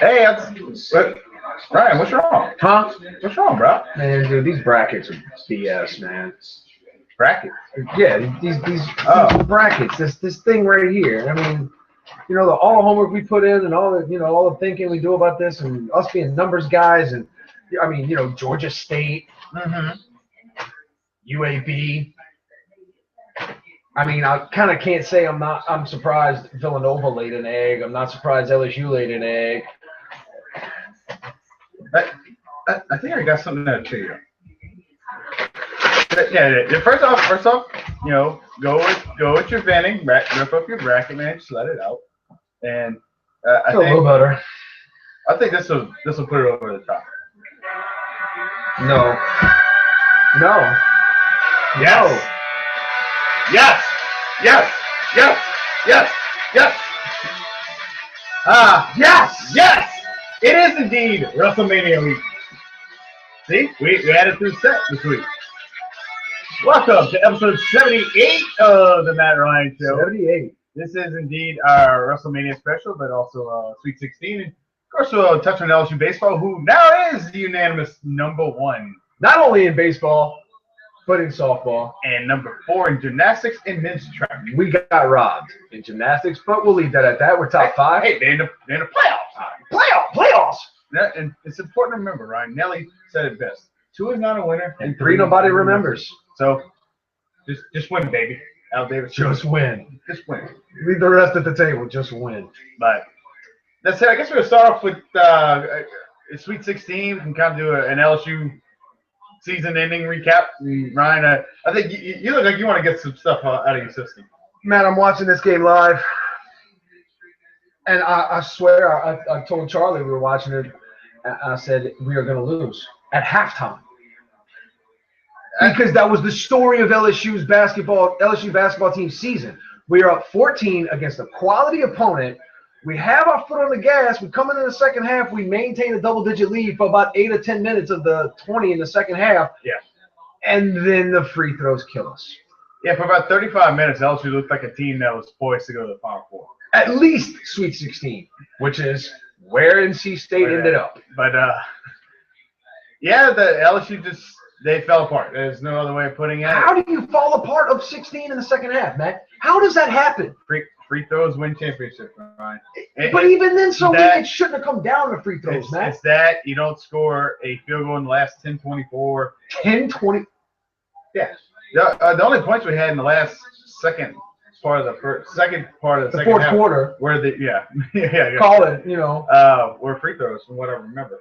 Hey, Ryan, what's wrong? Huh? What's wrong, bro? Man, dude, these brackets are BS, man. Bracket. Yeah, these brackets, this thing right here. I mean, all the homework we put in and all the thinking we do about this and us being numbers guys and I mean, Georgia State, UAB. I mean, I kind of can't say I'm surprised Villanova laid an egg. I'm not surprised LSU laid an egg. I think I got something to tell you. Yeah. First off, go with your venting, rip up your bracket, man. Just let it out. And I Feel a little better. I think this will put it over the top. No. Yes. Yes. Yes. Yes. Yes. Yes. Yes. Yes. It is indeed WrestleMania week. See, we had it through set this week. Welcome to episode 78 of the Matt Ryan Show. 78. This is indeed our WrestleMania special, but also Sweet 16. And of course, we'll touch on LSU baseball, who now is the unanimous number 1. Not only in baseball, but in softball. And number 4 in gymnastics and men's track. We got robbed in gymnastics, but we'll leave that at that. We're top 5. Hey, they're in the playoffs. Playoffs. And it's important to remember, Ryan. Nelly said it best. 2 is not a winner, and 3 nobody remembers. So just win, baby. Al Davis. Just win. Just win. Leave the rest at the table. Just win. But that's it. I guess we're going to start off with Sweet 16. We can kind of do an LSU season-ending recap. Ryan, I think you look like you want to get some stuff out of your system. Man, I'm watching this game live. And I swear, I told Charlie we were watching it. I said we are going to lose at halftime because that was the story of LSU basketball team season. We are up 14 against a quality opponent. We have our foot on the gas. We come in the second half. We maintain a double-digit lead for about 8 or 10 minutes of the 20 in the second half. Yeah. And then the free throws kill us. Yeah, for about 35 minutes, LSU looked like a team that was poised to go to the Final Four. At least Sweet 16, which is where NC State ended up. But, yeah, the LSU they fell apart. There's no other way of putting it. How do you fall apart of 16 in the second half, man? How does that happen? Free throws win championship, Ryan. But even then, it shouldn't have come down to free throws, man. It's that you don't score a field goal in the last 10-24. 10-20? Yeah. The only points we had in the last second part of the second fourth half quarter. Where Call it, were free throws from what I remember.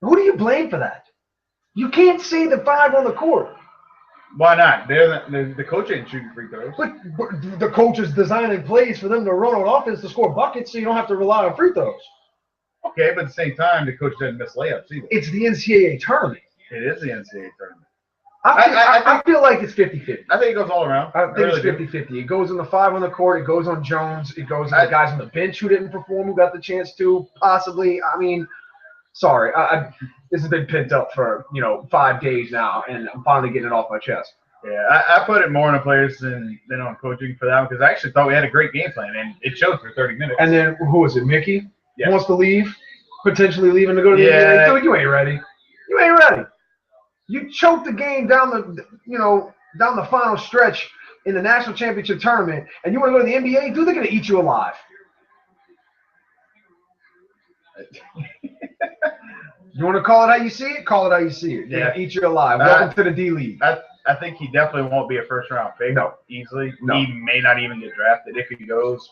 Who do you blame for that? You can't see the 5 on the court. Why not? The coach ain't shooting free throws. But the coach is designing plays for them to run on offense to score buckets, so you don't have to rely on free throws. Okay, but at the same time, the coach doesn't miss layups either. It's the NCAA tournament. It is the NCAA tournament. I feel like it's 50-50. I think it goes all around. I think it's 50-50. It goes on the 5 on the court. It goes on Jones. It goes on the guys on the bench who didn't perform, who got the chance to, possibly. I mean, sorry. This has been pent up for, 5 days now, and I'm finally getting it off my chest. Yeah, I put it more on the players than on coaching for that one because I actually thought we had a great game plan, and it showed for 30 minutes. And then, who was it, Mickey? Yes. Wants to leave, potentially leaving to go to the NBA. Dude, you ain't ready. You ain't ready. You choked the game down the final stretch in the national championship tournament, and you want to go to the NBA? Dude, they're going to eat you alive. You want to call it how you see it? Call it how you see it. Yeah, eat you alive. Welcome to the D-League. I think he definitely won't be a first-round pick. No. Easily. No. He may not even get drafted if he goes.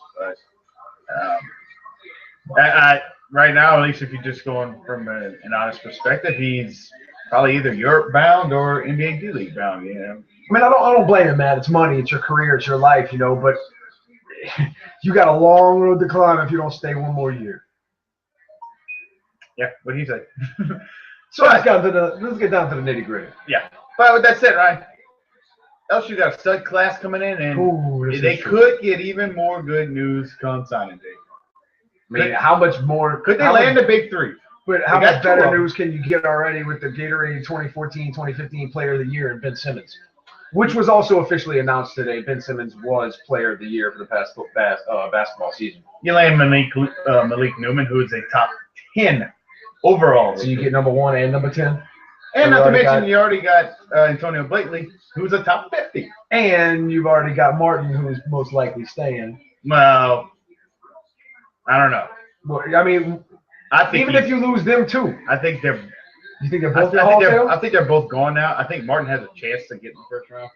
But right now, at least if you're just going from an honest perspective, he's probably either Europe-bound or NBA D-League bound. I mean, I don't blame him, man. It's money. It's your career. It's your life, but you got a long road to climb if you don't stay one more year. Yeah, what he said. So let's get down to the nitty-gritty. Yeah. But with that said, Ryan, LSU got a stud class coming in, and they could get even more good news come signing day. I mean, how much more? Could they land the big 3? But how much better news can you get already with the Gatorade 2014-2015 Player of the Year and Ben Simmons? which was also officially announced today. Ben Simmons was Player of the Year for the past basketball season. You land Malik Newman, who is a top 10 overall. So you get number 1 and number 10. And not to mention, you already got Antonio Blakely, who's a top 50. And you've already got Martin, who's most likely staying. Well, I don't know. Well, I mean, even if you lose them too, I think they're. You think they're both? I think they're both gone now. I think Martin has a chance to get in the first round,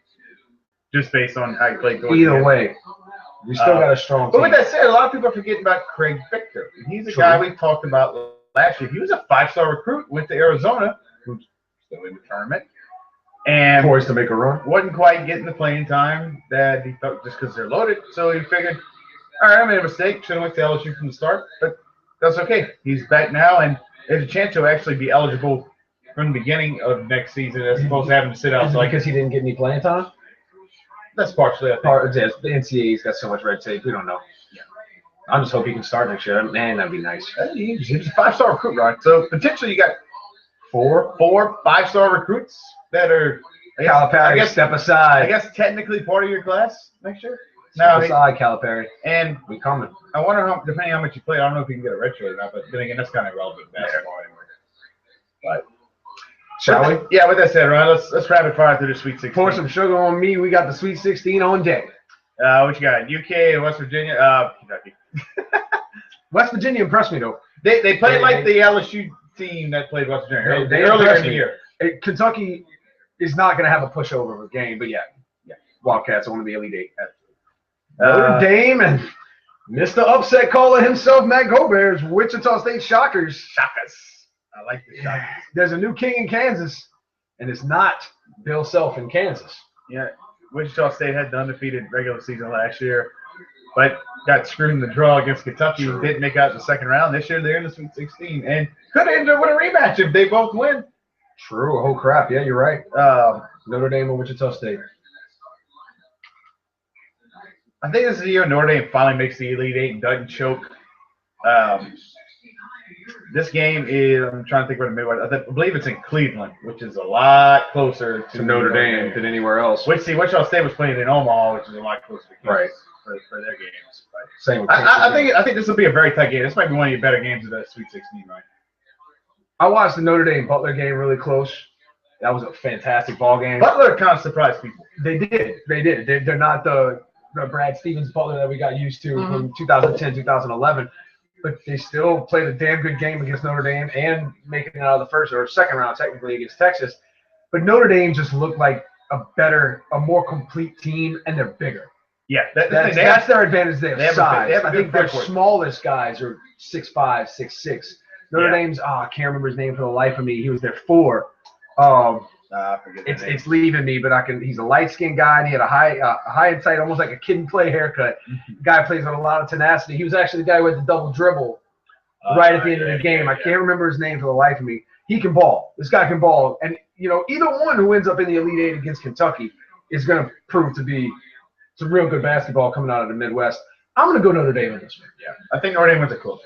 just based on how he played. Either way, we still got a strong team. But with that said, a lot of people are forgetting about Craig Victor. He's a guy we talked about last year. He was a 5-star recruit, went to Arizona, who's still in the tournament, and poised to make a run. Wasn't quite getting the playing time that he thought just because they're loaded. So he figured, all right, I made a mistake. Should have went to LSU from the start, but that's okay. He's back now, and there's a chance he'll actually be eligible from the beginning of next season as opposed to having to sit out. Because he didn't get any playing time? That's partially, I think. The NCAA's got so much red tape. We don't know. Yeah. I just hope he can start next year. Man, that'd be nice. He's a 5-star recruit, right? So potentially you got four 5-star recruits that are Calipari, step aside. I guess technically part of your class next year. Step aside, Calipari. And we coming. I wonder how, depending on how much you play, I don't know if you can get a red shirt or not, but then again, that's kind of irrelevant in basketball anyway. But shall we? Yeah, with that said, Ryan, let's rapid fire through the Sweet 16. Pour some sugar on me. We got the Sweet 16 on deck. What you got? UK, West Virginia, Kentucky. West Virginia impressed me though. They played like the LSU team that played West Virginia earlier in the year. Kentucky is not going to have a pushover of a game, but yeah, Wildcats are one of the Elite Eight. Notre Dame and Mr. Upset Caller himself, Matt Gobert's Wichita State Shockers. Shockers. I like the Shockers. There's a new king in Kansas, and it's not Bill Self in Kansas. Yeah, Wichita State had the undefeated regular season last year, but got screwed in the draw against Kentucky. True. Didn't make out the second round. This year they're in the Sweet 16, and could end up with a rematch if they both win. True. Oh, crap. Yeah, you're right. Notre Dame and Wichita State. I think this is the year Notre Dame finally makes the Elite Eight and doesn't choke. This game is, I'm trying to think where the Midwest, I believe it's in Cleveland, which is a lot closer to Notre Dame than anywhere else. Wichita State was playing in Omaha, which is a lot closer to Kansas for their games. But same with I think this will be a very tight game. This might be one of your better games of the Sweet 16, right? I watched the Notre Dame Butler game really close. That was a fantastic ball game. Butler kind of surprised people. They did. They're not the Brad Stevens Butler that we got used to from 2010, 2011. But they still played a damn good game against Notre Dame and making it out of the first or second round technically against Texas. But Notre Dame just looked like a more complete team, and they're bigger. Yeah, that's their advantage. They have size. I think their court. smallest guys are 6'5", 6'6". Notre Dame's I can't remember his name for the life of me. He was their 4. It's leaving me, but he's a light-skinned guy, and he had a high and tight, almost like a kid and play haircut. Guy plays with a lot of tenacity. He was actually the guy who had the double dribble right at the end of the game. I can't remember his name for the life of me. He can ball. This guy can ball, and either one who ends up in the Elite Eight against Kentucky is going to prove to be some real good basketball coming out of the Midwest. I'm going to go Notre Dame in this one. Yeah, I think Notre Dame wins a close.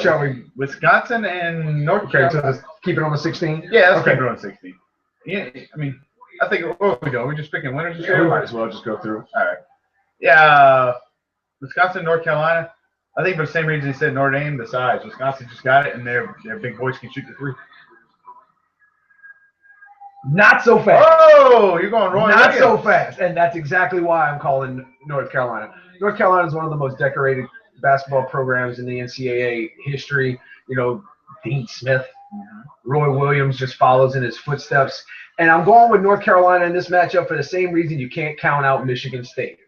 Shall we? Wisconsin and North Carolina. So let's keep it on the 16? Yeah, let's keep it on the 16. Yeah, I mean, I think what are we doing? We're just picking winners. Yeah, we might as well just go through. All right. Yeah, Wisconsin, North Carolina. I think for the same reason he said Notre Dame, the size. Wisconsin just got it, and their big boys can shoot the three. Not so fast. Oh, you're going wrong. Not so fast, and that's exactly why I'm calling North Carolina. North Carolina is one of the most decorated basketball programs in the NCAA history. Dean Smith, Roy Williams just follows in his footsteps. And I'm going with North Carolina in this matchup for the same reason you can't count out Michigan State.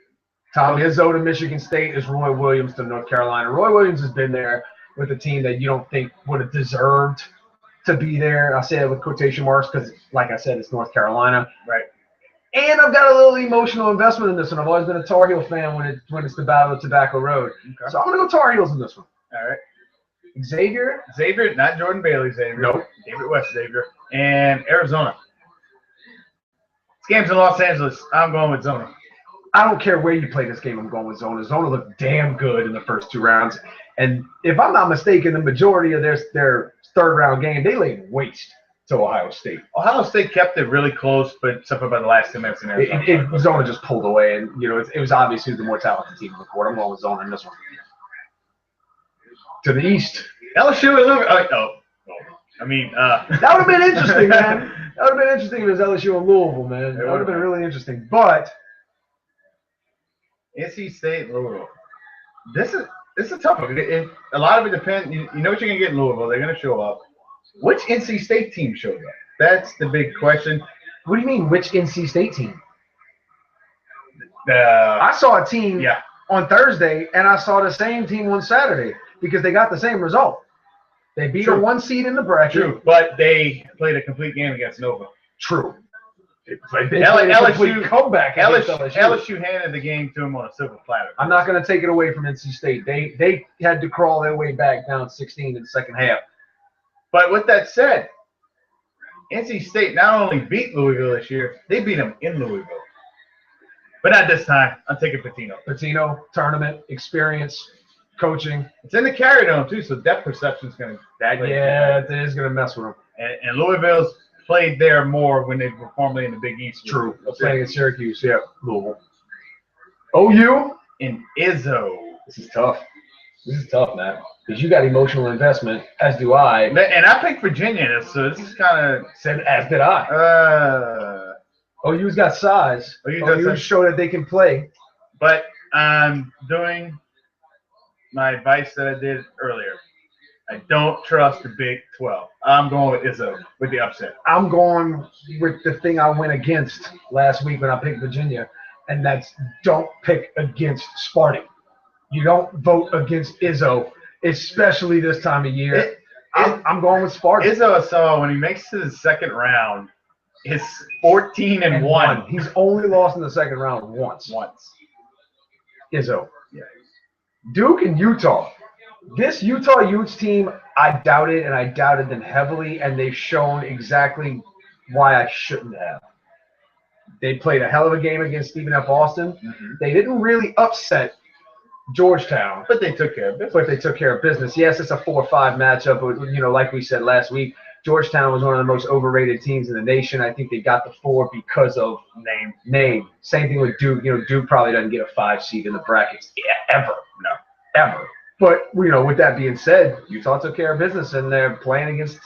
Tom Izzo to Michigan State is Roy Williams to North Carolina. Roy Williams has been there with a team that you don't think would have deserved to be there. I say that with quotation marks because, like I said, it's North Carolina. Right. And I've got a little emotional investment in this one. I've always been a Tar Heel fan when it's the Battle of Tobacco Road. Okay. So I'm going to go Tar Heels in this one. All right. Xavier, not Jordan Bailey Xavier. Nope. David West Xavier. And Arizona. This game's in Los Angeles. I'm going with Zona. I don't care where you play this game. I'm going with Zona. Zona looked damn good in the first 2 rounds. And if I'm not mistaken, the majority of their third round game, they laid waste to Ohio State. Ohio State kept it really close, but suffered by the last 2 minutes in there. Zona just pulled away, and it was obvious who's the more talented team on the court. I'm going with Zona in this one. To the east, LSU and Louisville. that would have been interesting, man. That would have been interesting if it was LSU and Louisville, man. That would have been really interesting. But NC State, Louisville. This is a tough one. A lot of it depends. You know what you're gonna get in Louisville. They're gonna show up. Which NC State team showed up? That's the big question. What do you mean, which NC State team? I I saw a team on Thursday, and I saw the same team on Saturday because they got the same result. They beat a 1 seed in the bracket. True, but they played a complete game against Nova. True. LSU comeback. LSU handed the game to them on a silver platter. I'm not going to take it away from NC State. They had to crawl their way back down 16 in the second half. But with that said, NC State not only beat Louisville this year, they beat them in Louisville. But not this time. I'm taking Patino. Patino, tournament, experience, coaching. It's in the Carrier Dome, too, so depth perception is going to – it is going to mess with them. And Louisville's played there more when they were formerly in the Big East. True. Playing in Syracuse, Louisville. OU and Izzo. This is tough. This is tough, man. Because you got emotional investment, as do I. And I picked Virginia, so this is kind of – said, as did I. OU's got size. OU show that they can play. But I'm doing my advice that I did earlier. I don't trust the Big 12. I'm going with Izzo with the upset. I'm going with the thing I went against last week when I picked Virginia, and that's don't pick against Sparty. You don't vote against Izzo, especially this time of year. I'm going with Sparty. Izzo, so when he makes it to the second round, is 14-1. He's only lost in the second round once. Izzo. Yeah. Duke and Utah. This Utah Utes team, I doubted, and I doubted them heavily, and they've shown exactly why I shouldn't have. They played a hell of a game against Stephen F. Austin. Mm-hmm. They didn't really upset Georgetown. But they took care of business. Yes, it's a 4-5 matchup, but, like we said last week, Georgetown was one of the most overrated teams in the nation. I think they got the 4 because of name. Same thing with Duke. Duke probably doesn't get a 5 seed in the brackets ever. No. Ever. But, with that being said, Utah took care of business, and they're playing against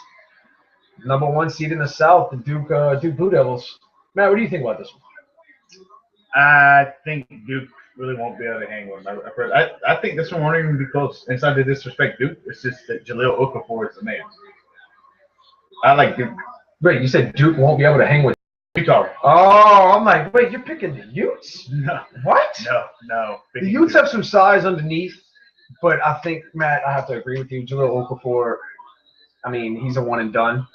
number 1 seed in the South, the Duke Blue Devils. Matt, what do you think about this one? I think Duke really won't be able to hang with them. I think this one won't even be close. It's not to disrespect Duke. It's just that Jahlil Okafor is the man. I like Duke. Wait, you said Duke won't be able to hang with Utah. Oh, I'm like, wait, you're picking the Utes? No. What? No. The Utes have some size underneath, but I think, Matt, I have to agree with you. Jahlil Okafor, he's a one and done.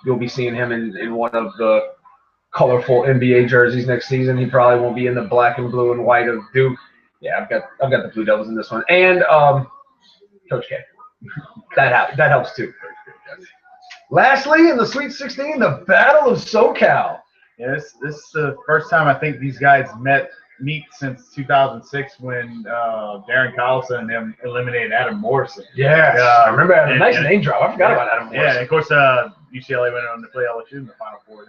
You'll be seeing him in one of the colorful NBA jerseys next season. He probably won't be in the black and blue and white of Duke. Yeah, I've got the Blue Devils in this one. And Coach K. That helps too. Lastly, in the Sweet 16, the Battle of SoCal. Yeah, this is the first time I think these guys meet since 2006 when Darren Collison and them eliminated Adam Morrison. Yeah, I remember Adam. Nice name drop. I forgot about Adam Morrison. Yeah, and of course UCLA went on to play LSU in the Final Four.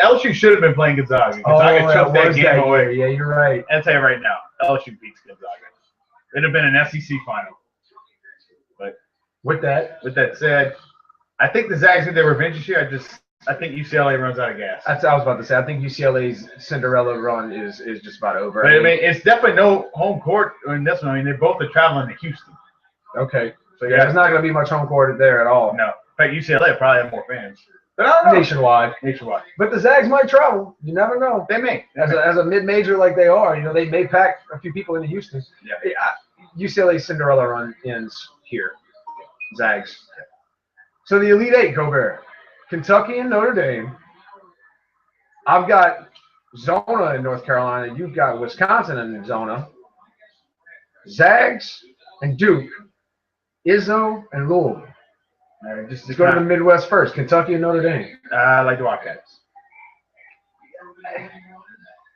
LSU should have been playing Gonzaga. Gonzaga took that game away. Yeah, you're right. I'll tell you right now, LSU beats Gonzaga. It'd have been an SEC final. But with that said, I think the Zags get their revenge this year. I think UCLA runs out of gas. That's what I was about to say. I think UCLA's Cinderella run is just about over. But it's definitely no home court in this one. They're both traveling to Houston. Okay. So yeah, there's not going to be much home court there at all. No. In fact, UCLA probably have more fans. But I don't know. Nationwide. But the Zags might travel. You never know. They may. As a mid-major like they are, they may pack a few people into Houston. Yeah. UCLA's Cinderella run ends here. Zags. So the Elite Eight, Gobert. Kentucky and Notre Dame. I've got Zona in North Carolina. You've got Wisconsin in Zona. Zags and Duke. Izzo and Louisville. Just go to the Midwest first. Kentucky and Notre Dame. I like the Wildcats.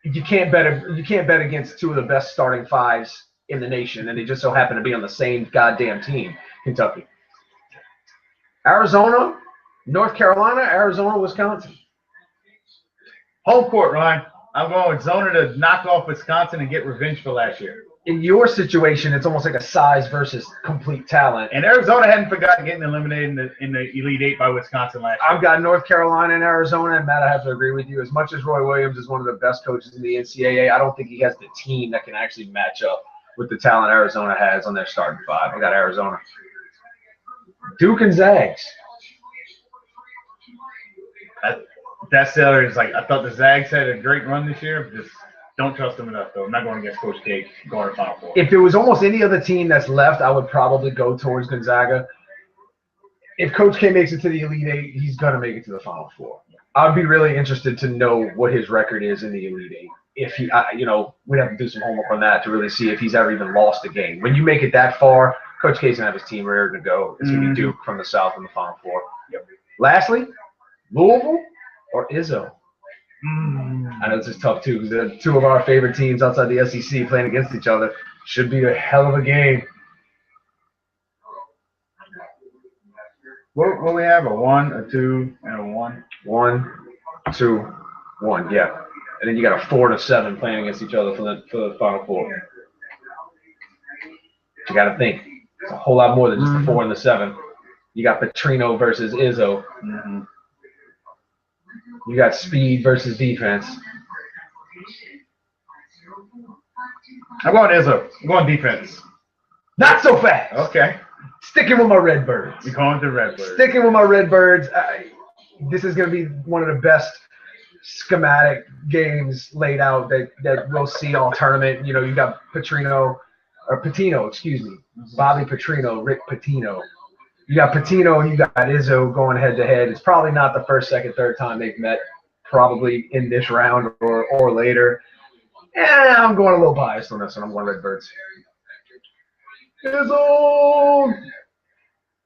You can't bet against two of the best starting fives in the nation, and they just so happen to be on the same goddamn team. Kentucky. Arizona North Carolina, Arizona, Wisconsin. Home court, Ryan. I'm going with Zona to knock off Wisconsin and get revenge for last year. In your situation, it's almost like a size versus complete talent. And Arizona hadn't forgotten getting eliminated in the Elite Eight by Wisconsin last year. I've got North Carolina and Arizona, and Matt, I have to agree with you. As much as Roy Williams is one of the best coaches in the NCAA, I don't think he has the team that can actually match up with the talent Arizona has on their starting five. I got Arizona. Duke and Zags. That salary is like, I thought the Zags had a great run this year. Just don't trust them enough, though. I'm not going against Coach K going to Final Four. If there was almost any other team that's left, I would probably go towards Gonzaga. If Coach K makes it to the Elite Eight, he's going to make it to the Final Four. I'd be really interested to know what his record is in the Elite Eight. If he, we'd have to do some homework on that to really see if he's ever even lost a game. When you make it that far, Coach K's going to have his team ready to go. It's going to be Duke from the South in the Final Four. Yep. Lastly, Louisville or Izzo? I know this is tough, too, because they're two of our favorite teams outside the SEC playing against each other. Should be a hell of a game. What we have? A 1, a 2, and a 1? 1, 2, 1, yeah. And then you got a 4 and a 7 playing against each other for the Final Four. You got to think. It's a whole lot more than just the 4 and the 7. You got Petrino versus Izzo. You got speed versus defense. I'm going Izzo. I'm going defense. Not so fast. Okay. Sticking with my Redbirds. You're going to Redbirds. Sticking with my Redbirds. This is going to be one of the best schematic games laid out that we'll see all tournament. You know, you got Patino, excuse me. Bobby Petrino, Rick Pitino. You got Pitino and you got Izzo going head-to-head. It's probably not the first, second, third time they've met, probably in this round or later. And I'm going a little biased on this one. I'm going Redbirds. Izzo!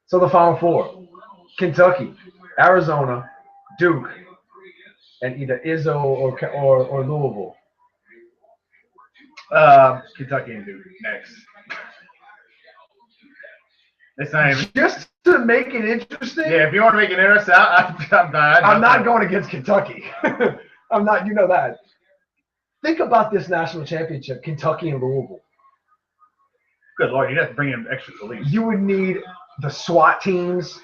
So the Final Four. Kentucky, Arizona, Duke, and either Izzo or Louisville. Kentucky and Duke next. It's not even. Just to make it interesting. Yeah, if you want to make it interesting, I'm not going against Kentucky. I'm not. You know that. Think about this national championship, Kentucky and Louisville. Good Lord, you'd have to bring in extra police. You would need the SWAT teams.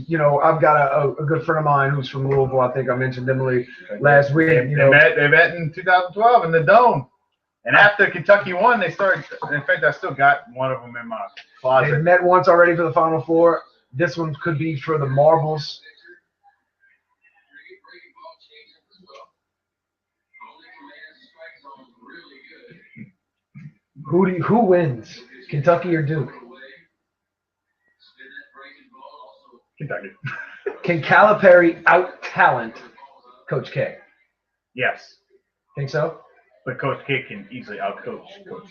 You know, I've got a good friend of mine who's from Louisville. I think I mentioned Emily last week. They met in 2012 in the Dome. And after Kentucky won, they started. In fact, I still got one of them in my closet. They've met once already for the Final Four. This one could be for the marbles. Who wins, Kentucky or Duke? Kentucky. Can Calipari out-talent Coach K? Yes. Think so? But Coach K can easily out-coach Coach.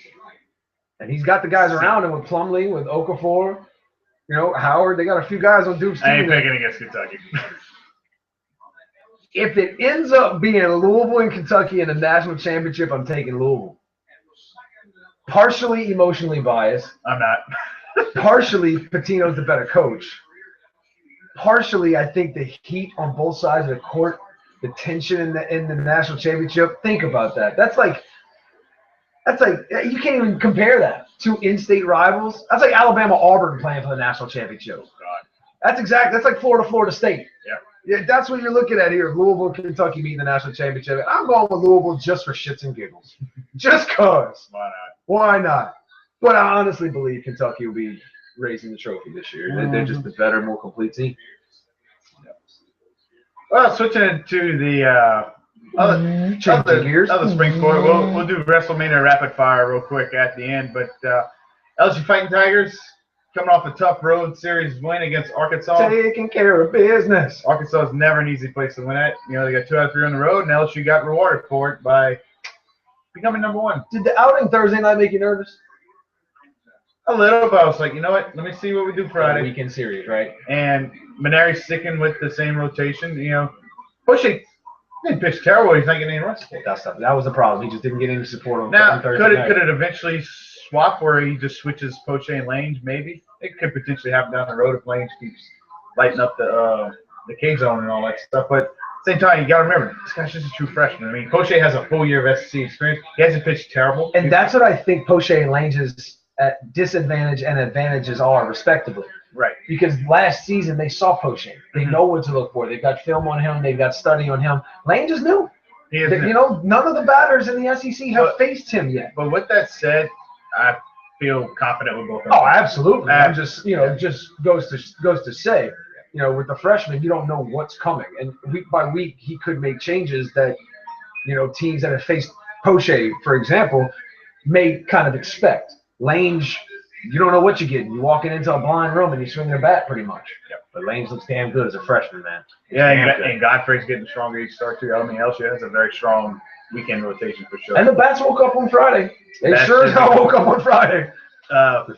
And he's got the guys around him with Plumlee, with Okafor, Howard. They got a few guys on Duke's team. I ain't picking against Kentucky. If it ends up being Louisville and Kentucky in the national championship, I'm taking Louisville. Partially emotionally biased. I'm not. Partially, Pitino's the better coach. Partially, I think the heat on both sides of the court, the tension in the national championship. Think about that. That's like you can't even compare that. Two in-state rivals. That's like Alabama-Auburn playing for the national championship. Oh, God. That's like Florida State. Yeah, that's what you're looking at here. Louisville and Kentucky meeting the national championship. And I'm going with Louisville just for shits and giggles. Just cause. Why not? Why not? But I honestly believe Kentucky will be raising the trophy this year. They're just the better, more complete team. Well, switching it to the other spring sport, we'll do WrestleMania rapid fire real quick at the end. But LSU Fighting Tigers coming off a tough road series win against Arkansas. Taking care of business. Arkansas is never an easy place to win at. They got 2 out of 3 on the road, and LSU got rewarded for it by becoming number 1. Did the outing Thursday night make you nervous? A little, but I was like, you know what? Let me see what we do Friday. Weekend series, right? And Maneri's sticking with the same rotation. Bushy didn't pitch terrible. He's not getting any rest. That was the problem. He just didn't get any support on Thursday night. Could it eventually swap where he just switches Poche and Lange? Maybe it could potentially happen down the road if Lange keeps lighting up the the K zone and all that stuff. But at the same time, you got to remember, this guy's just a true freshman. I mean, Poche has a full year of SEC experience. He hasn't pitched terrible. And that's what I think Poche and Lange's disadvantage and advantages are, respectively. Right. Because last season they saw Poche. They know what to look for. They've got film on him. They've got study on him. Lange is new. He is new. You know, none of the batters in the SEC have faced him yet. But with that said, I feel confident with both of them. Oh, absolutely. I'm just, just goes to say, with the freshman, you don't know what's coming. And week by week, he could make changes that, teams that have faced Poche, for example, may kind of expect. Lange, you don't know what you're getting. You're walking into a blind room and you swing a bat pretty much. Yep. But Lange looks damn good as a freshman, man. Yeah, and Godfrey's getting stronger each start, too. I mean, LSU has a very strong weekend rotation for sure. And the bats woke up on Friday. They sure as hell woke up on Friday.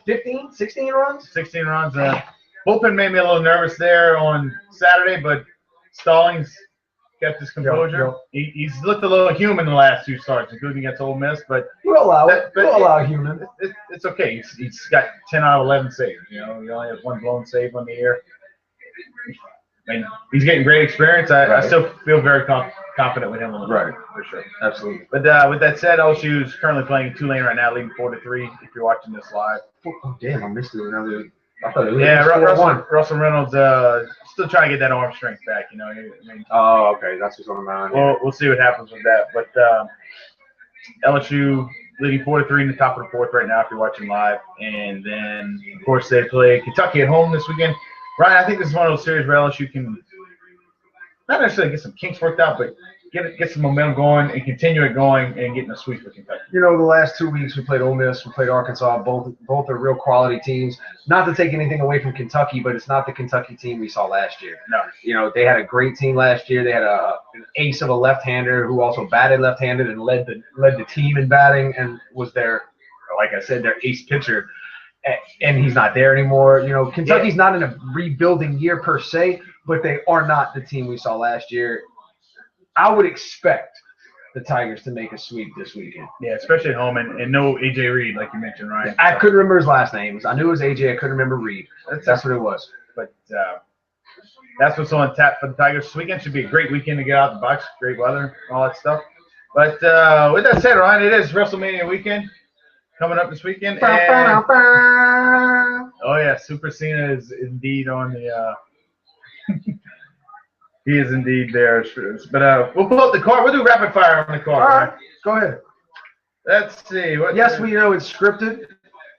15, 16 runs? 16 runs. Bullpen made me a little nervous there on Saturday, but Stallings kept his composure. Yep. He's looked a little human the last two starts, including against Ole Miss. But we'll allow human. It's okay. He's got 10 out of 11 saves. He only has one blown save on the year. I mean, he's getting great experience. I still feel very confident with him on the right for sure. Absolutely. But with that said, LSU is currently playing Tulane right now, leading 4-3. If you're watching this live. Oh damn! I missed it. Russell Reynolds still trying to get that arm strength back. I mean, oh, okay, that's what's on the mind. We'll see what happens with that. But LSU leading 4-3 in the top of the fourth right now. If you're watching live, and then of course they play Kentucky at home this weekend. Ryan, I think this is one of those series where LSU can not necessarily get some kinks worked out, but get some momentum going and continue it going and getting a sweep for Kentucky. The last 2 weeks we played Ole Miss, we played Arkansas. Both are real quality teams. Not to take anything away from Kentucky, but it's not the Kentucky team we saw last year. No. They had a great team last year. They had an ace of a left-hander who also batted left-handed and led the team in batting and was their ace pitcher. And he's not there anymore. Kentucky's not in a rebuilding year per se, but they are not the team we saw last year. I would expect the Tigers to make a sweep this weekend. Yeah, especially at home and no A.J. Reed, like you mentioned, Ryan. I couldn't remember his last name. I knew it was A.J. I couldn't remember Reed. That's what it was. But that's what's on tap for the Tigers. This weekend should be a great weekend to get out the box. Great weather, all that stuff. But with that said, Ryan, it is WrestleMania weekend coming up this weekend. And, oh, yeah, Super Cena is indeed on the he is indeed there. But we'll pull up the card. We'll do rapid fire on the card. All right. Go ahead. Let's see. Yes, we know it's scripted.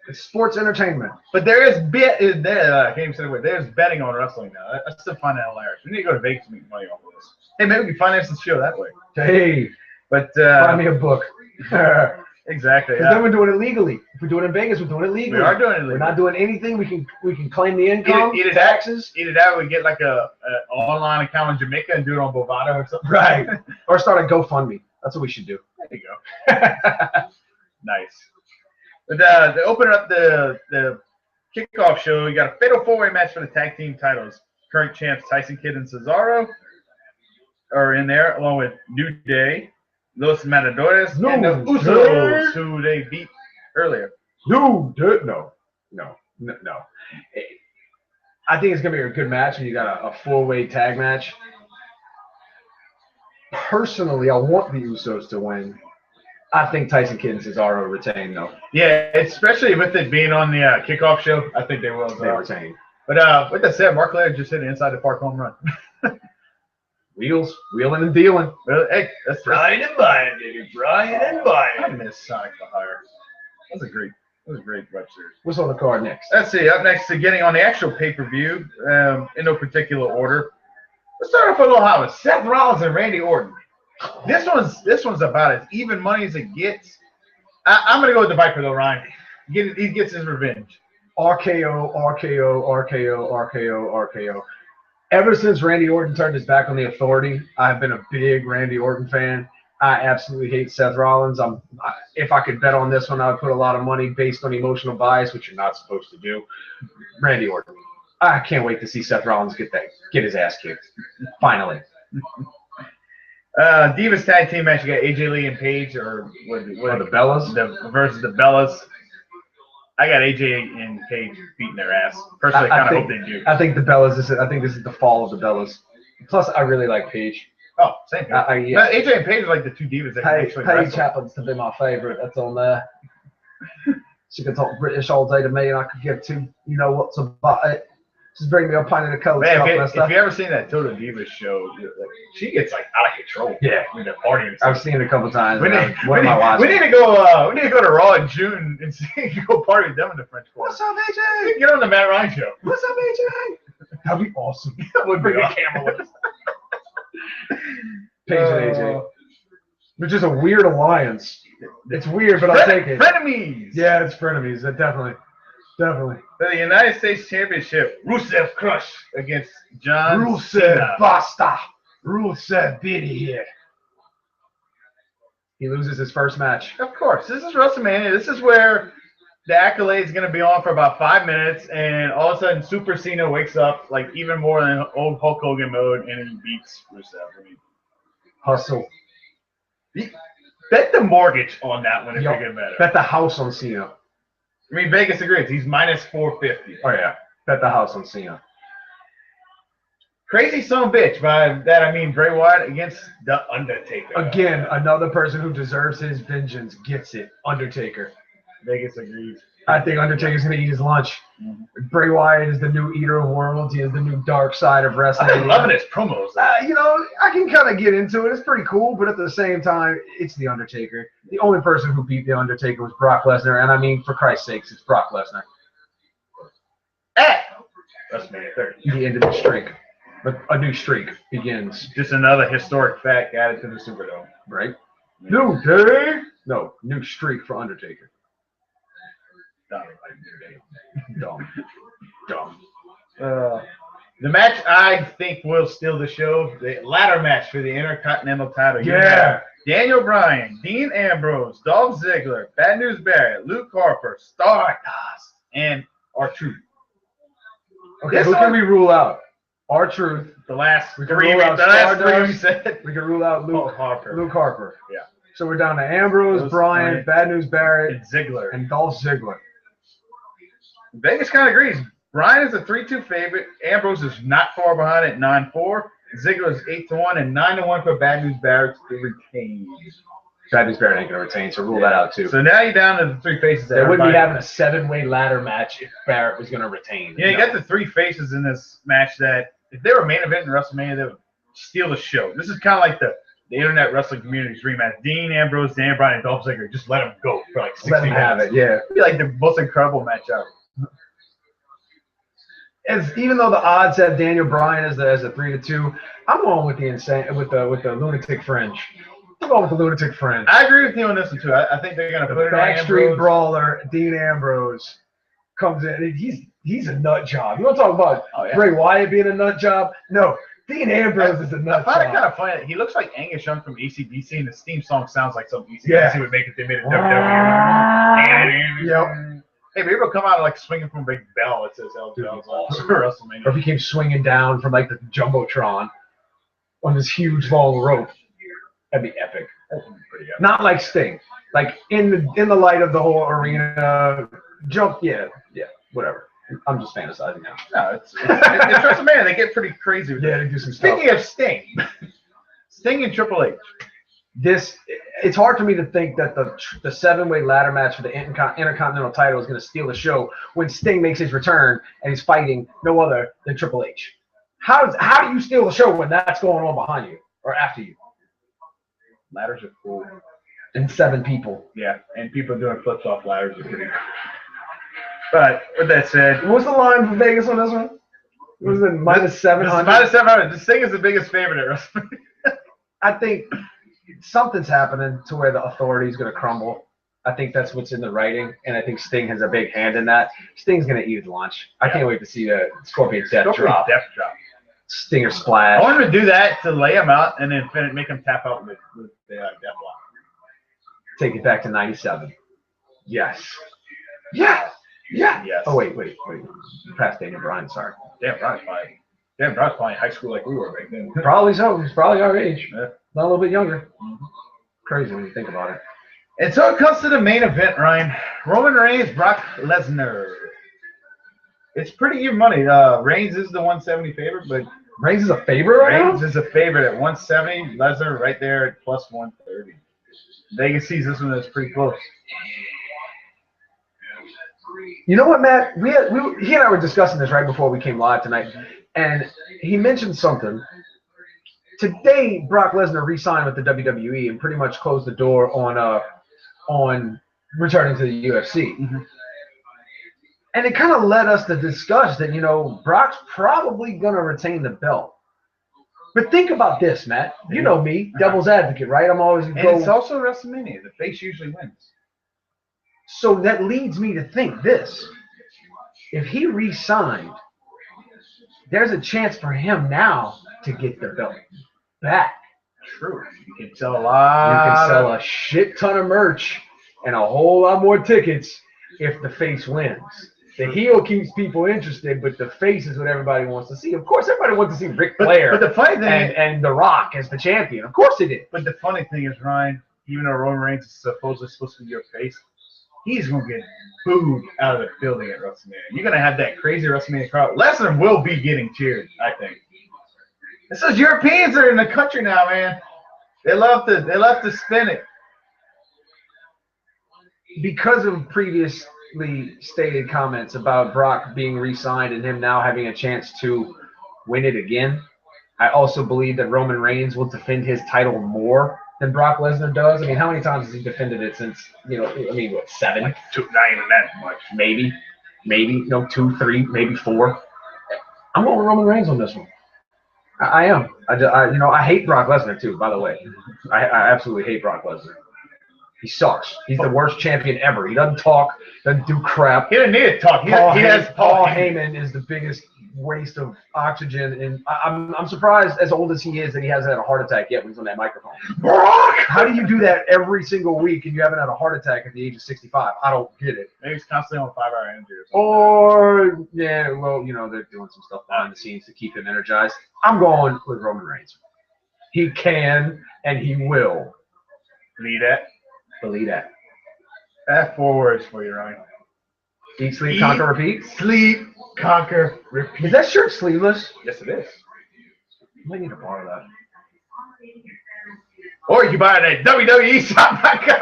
It's sports entertainment. But there is I can't even say the word. There's betting on wrestling now. I still find that hilarious. We need to go to Vegas and make money off of this. Hey, maybe we can finance the show that way. Hey. But find me a book. Exactly. Because then we're doing it legally. If we're doing it in Vegas, we're doing it legally. We are doing it legally. We're not doing anything. We can claim the income, taxes. Either that or we get like an online account in Jamaica and do it on Bovado or something. Right. Or start a GoFundMe. That's what we should do. There you go. Nice. But to open up the kickoff show, we got a fatal four-way match for the tag team titles. Current champs Tyson Kidd and Cesaro are in there, along with New Day, Los Matadores, and the Usos, who they beat earlier. No. I think it's going to be a good match, and you got a four-way tag match. Personally, I want the Usos to win. I think Tyson Kidd and Cesaro retain, though. Yeah, especially with it being on the kickoff show, I think they will. They retain. But with that said, Mark Laird just hit an inside the park home run. Wheeling and dealing. Well, hey, that's Brian and buying, baby. Brian and buying. I miss Sonic the Hire. That was a great web series. What's on the card next? Let's see. Up next to getting on the actual pay-per-view, in no particular order. Let's start off with a little hot with Seth Rollins and Randy Orton. This one's about as even money as it gets. I'm gonna go with the Viper though, Ryan. He gets his revenge. RKO. Ever since Randy Orton turned his back on the Authority, I've been a big Randy Orton fan. I absolutely hate Seth Rollins. If I could bet on this one, I would put a lot of money based on emotional bias, which you're not supposed to do. Randy Orton. I can't wait to see Seth Rollins get his ass kicked. Finally. Divas tag team match. You got AJ Lee and Paige, or the Bellas versus the Bellas. I got AJ and Paige beating their ass. Personally, I kind of hope they do. I think the Bellas. I think this is the fall of the Bellas. Plus, I really like Paige. Oh, same here. Yeah. AJ and Paige are like the two divas that can actually Paige wrestle. happens to be my favorite. That's on there. She can talk British all day to me, and I could give two, you know what's about it. Just bring me a pint of the cold Man, stuff. if you ever seen that Total Divas show, like, she gets like out of control. Yeah, with the party. I've seen it a couple times. We need to go to Raw in June and see go party with them in the French Quarter. What's up, AJ? Get on the Matt Ryan show. What's up, AJ? That'd be awesome. We'll bring a camera with us. Paige and AJ, which is a weird alliance. It's weird, but I'll take it. Frenemies. Yeah, it's frenemies. Definitely. For the United States Championship, Rusev Crush against John Rusev Basta. Rusev Biddy here. He loses his first match. Of course. This is WrestleMania. This is where the accolade is going to be on for about 5 minutes, and all of a sudden Super Cena wakes up like even more than old Hulk Hogan mode and he beats Rusev. Hustle. Bet the mortgage on that one if you're getting better. Bet the house on Cena. I mean, Vegas agrees. He's minus 450. Oh, yeah. Bet the house on Cena. Crazy son of a bitch. By that, I mean Bray Wyatt against The Undertaker. Again, another person who deserves his vengeance gets it. Undertaker. Vegas agrees. I think Undertaker's going to eat his lunch. Mm-hmm. Bray Wyatt is the new eater of worlds. He is the new dark side of wrestling. I'm loving his promos. You know, I can kind of get into it. It's pretty cool, but at the same time, it's The Undertaker. The only person who beat The Undertaker was Brock Lesnar, and I mean, for Christ's sakes, it's Brock Lesnar. WrestleMania 30. He ended the streak. But a new streak begins. Just another historic fact added to the Superdome. Right? New day? No, new streak for Undertaker. Dumb. The match I think will steal the show, the ladder match for the Intercontinental title. Yeah. Daniel Bryan, Dean Ambrose, Dolph Ziggler, Bad News Barrett, Luke Harper, Stardust, and R-Truth. Okay, who can we rule out? R-Truth. The last we can rule out three we said. We can rule out Luke Harper. Yeah. So we're down to Ambrose, Bryan, Bad News Barrett, and Ziggler. And Dolph Ziggler. Vegas kind of agrees. Bryan is a 3-2 favorite. Ambrose is not far behind at 9-4. Ziggler is 8-1 and 9-1 for Bad News Barrett to retain. Bad News Barrett ain't gonna retain, so rule that out too. So now you're down to the three faces. They wouldn't be having a 7-way ladder match if Barrett was gonna retain. Yeah, you got the three faces in this match that if they were main event in WrestleMania, they would steal the show. This is kind of like the internet wrestling community's rematch. Dean Ambrose, Dan Bryan, and Dolph Ziggler. Just let them go for like 60 minutes. Have it, yeah. It'd be like the most incredible match ever. Even though the odds have Daniel Bryan as the 3-2, I'm going with the lunatic fringe. I'm going with the lunatic fringe. I agree with you on this one too. I think they're gonna put it on Backstreet Brawler, Dean Ambrose comes in. He's a nut job. You want to talk about Bray Wyatt being a nut job? No, Dean Ambrose is a nut job. I find it kind of funny. He looks like Angus Young from AC/DC, and his theme song sounds like something AC/DC would make if they made it WWE. Yep. Hey, maybe he'll come out like swinging from a big bell that says "Hell Jones" for WrestleMania. Or if he came swinging down from like the jumbotron on this huge long rope, that'd be epic. That'd be pretty epic. Not like Sting, like in the light of the whole arena jump. Yeah, whatever. I'm just fantasizing now. No, it's WrestleMania. They get pretty crazy with they do some stuff. Speaking of Sting, Sting and Triple H. It's hard for me to think that the 7-way ladder match for the Intercontinental title is going to steal the show when Sting makes his return and he's fighting no other than Triple H. How do you steal the show when that's going on behind you or after you? Ladders are cool. And 7 people. Yeah, and people doing flips off ladders are pretty cool. But with that said, what was the line for Vegas on this one? Was it minus 700? Minus 700. This Sting is the biggest favorite at WrestleMania. I think something's happening to where the authority is going to crumble. I think that's what's in the writing, and I think Sting has a big hand in that. Sting's going to eat his lunch. I can't wait to see the Scorpion Death Drop. Stinger Splash. I want him to do that to lay him out and then make him tap out with the Death Block. Take it back to 97. Yes. Yeah. Yeah. Yes. Oh, wait. Past Daniel Bryan, sorry. Dan Bryan's probably in high school like we were back then. Probably so. He's probably our age. Yeah. Not a little bit younger. Mm-hmm. Crazy when you think about it. And so it comes to the main event, Ryan. Roman Reigns, Brock Lesnar. It's pretty even money. Reigns is the 170 favorite, but Reigns is a favorite right Reigns now? is a favorite at 170. Lesnar right there at plus 130. Vegas sees this one as pretty close. You know what, Matt? He and I were discussing this right before we came live tonight, and he mentioned something. Today, Brock Lesnar re-signed with the WWE and pretty much closed the door on returning to the UFC. Mm-hmm. And it kind of led us to discuss that, Brock's probably going to retain the belt. But think about this, Matt. You know me, devil's advocate, right? I'm always And it's also WrestleMania. The face usually wins. So that leads me to think this. If he re-signed, there's a chance for him now to get the belt back. True. You can sell a lot. You can sell a shit ton of merch and a whole lot more tickets if the face wins. The heel keeps people interested, but the face is what everybody wants to see. Of course, everybody wants to see Ric Flair but the funny thing and The Rock as the champion. Of course they did. But the funny thing is, Ryan, even though Roman Reigns is supposedly supposed to be your face, he's going to get booed out of the building at WrestleMania. You're going to have that crazy WrestleMania crowd. Lesnar will be getting cheered, I think. It's those Europeans that are in the country now, man. They love to spin it. Because of previously stated comments about Brock being re-signed and him now having a chance to win it again, I also believe that Roman Reigns will defend his title more than Brock Lesnar does. I mean, how many times has he defended it since, what, 7? Like 2, not even that much. Maybe, 2, 3, maybe 4. I'm going with Roman Reigns on this one. I am. I hate Brock Lesnar too, by the way. I absolutely hate Brock Lesnar. He sucks. He's the worst champion ever. He doesn't talk, doesn't do crap. He doesn't need to talk. Paul Heyman is the biggest waste of oxygen. And I'm surprised, as old as he is, that he hasn't had a heart attack yet when he's on that microphone. Brock! How do you do that every single week and you haven't had a heart attack at the age of 65? I don't get it. Maybe he's constantly on 5-hour energy or something. They're doing some stuff behind the scenes to keep him energized. I'm going with Roman Reigns. He can and he will. Believe that. Believe that. I have 4 words for you, Ryan. Eat, sleep, conquer, repeat? Sleep, conquer, repeat. Is that shirt sleeveless? Yes, it is. I might need to borrow that. Or you can buy it at WWEshop.com.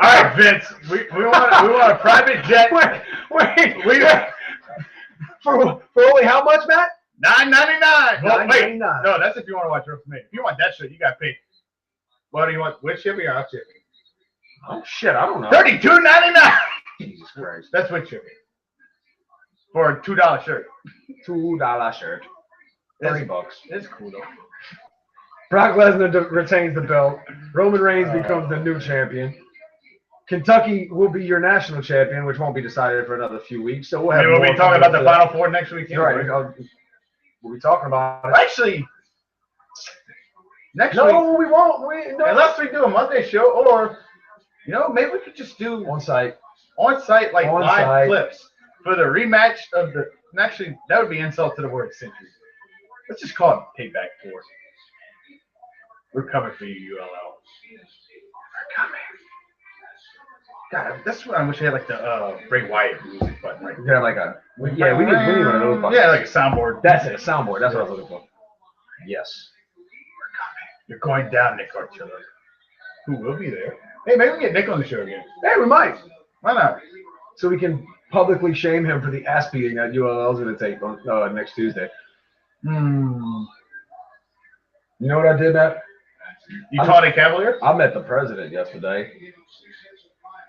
All right, Vince. We want a private jet. Wait. For only how much, Matt? $9.99. Well, wait. $9.99. No, that's if you want to watch WrestleMania. If you want that shit, you got to pay. What do you want? With shipping or out shipping? Oh shit, I don't know. $32.99. Jesus Christ. That's with shipping. For a $2 shirt. $2 shirt. $30. It's cool though. Brock Lesnar retains the belt. Roman Reigns becomes the new champion. Kentucky will be your national champion, which won't be decided for another few weeks. So we'll be talking about the Final Four next week. Right. We'll be talking about it. Actually, next week. No, we won't. Unless we do a Monday show, or maybe we could just do on-site live clips for the rematch of the. And actually, that would be insult to the word century. Let's just call it Payback 4. We're coming for you, ULL. We're coming. God, that's what I wish I had, like the Bray Wyatt music button. Right? Yeah, like we need one of those buttons. Yeah, like a soundboard. That's it, a soundboard. That's what I was looking for. Yes. We're coming. You're going down, Nick Archuleta. Who will be there? Hey, maybe we can get Nick on the show again. Hey, we might. Why not? So we can publicly shame him for the ass beating that ULL is going to take on next Tuesday. You know what I did, Matt? You caught a Cavalier? I met the president yesterday.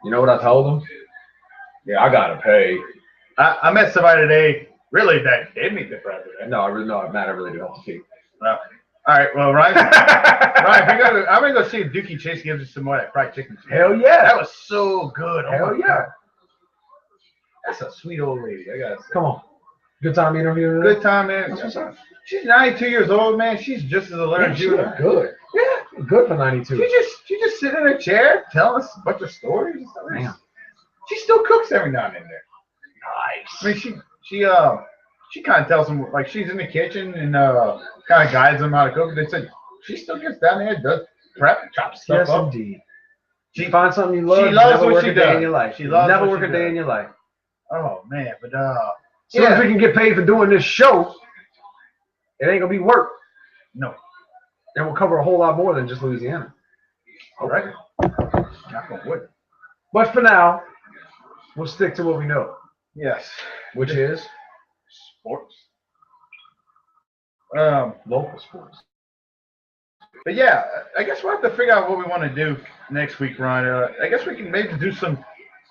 You know what I told him? Yeah, I got to pay. I met somebody today, really, that did meet the president. No, Matt, I really do have to pay. Well, all right, well, Ryan, I'm going to go see if Dookie Chase gives us some more of that fried chicken. Hell yeah. That was so good. Hell yeah. That's a sweet old lady. I got to say. Come on. Good time interviewing her? Good time, man. She's 92 years old, man. She's just as alert as you. She's good. Yeah, good for 92. She just sit in a chair telling us a bunch of stories. Damn. She still cooks every now and then there. Nice. I mean, she kind of tells them, like, she's in the kitchen and kind of guides them how to cook. They said she still gets down there, does prep, chops stuff up. Yes, indeed. She finds something you love. She loves what Never work she a day does. in your life. She loves never what work she a day does. in your life. Oh man, but As soon as we can get paid for doing this show, It ain't gonna be work. No. And we'll cover a whole lot more than just Louisiana. All right. Knock on wood. But for now, we'll stick to what we know. Yes. Which is sports. Local sports. But yeah, I guess we'll have to figure out what we want to do next week, Ron. I guess we can maybe do some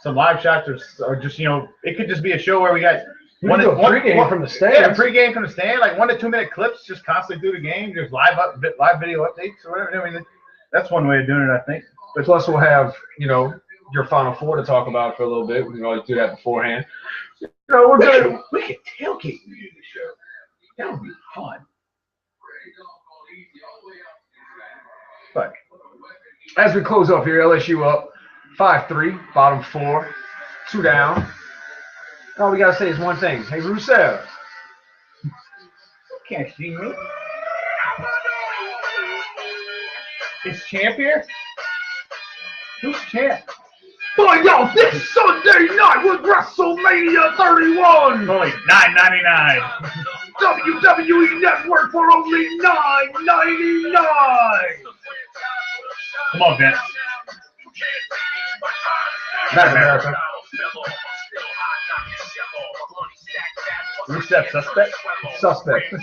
live shots or just, it could just be a show where we got pregame from the stand. Yeah, pregame from the stand, like 1 to 2 minute clips, just constantly through the game, just live video updates or whatever. I mean, that's one way of doing it, I think. But plus, we'll have your Final Four to talk about for a little bit. We can always do that beforehand. We're good. We could tailgate and do the show. That would be fun. But as we close off here, LSU up 5-3, bottom 4, 2 down. All we gotta say is one thing. Hey, Rusev. You can't see me. Is Champ here? Who's Champ? Find out this Sunday night with WrestleMania 31. Only $9.99. WWE Network for only $9.99. Come on, Vince. Not America. Rusev suspect? Suspect.